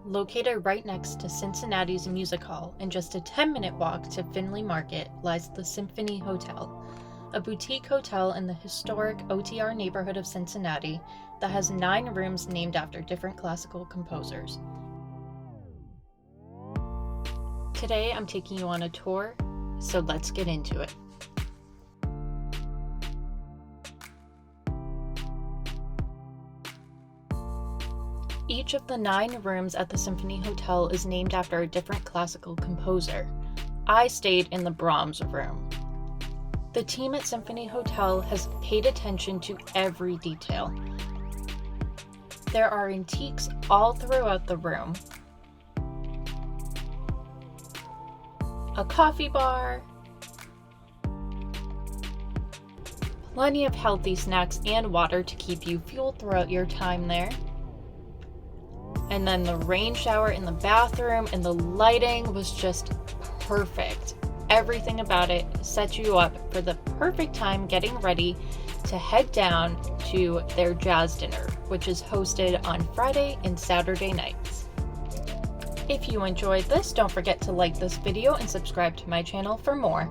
Located right next to Cincinnati's Music Hall and just a 10-minute walk to Findlay Market lies the Symphony Hotel, a boutique hotel in the historic OTR neighborhood of Cincinnati that has 9 rooms named after different classical composers. Today I'm taking you on a tour, so let's get into it. Each of the 9 rooms at the Symphony Hotel is named after a different classical composer. I stayed in the Brahms Room. The team at Symphony Hotel has paid attention to every detail. There are antiques all throughout the room. A coffee bar, plenty of healthy snacks and water to keep you fueled throughout your time there. And then the rain shower in the bathroom, and the lighting was just perfect. Everything about it set you up for the perfect time getting ready to head down to their jazz dinner, which is hosted on Friday and Saturday nights. If you enjoyed this, don't forget to like this video and subscribe to my channel for more.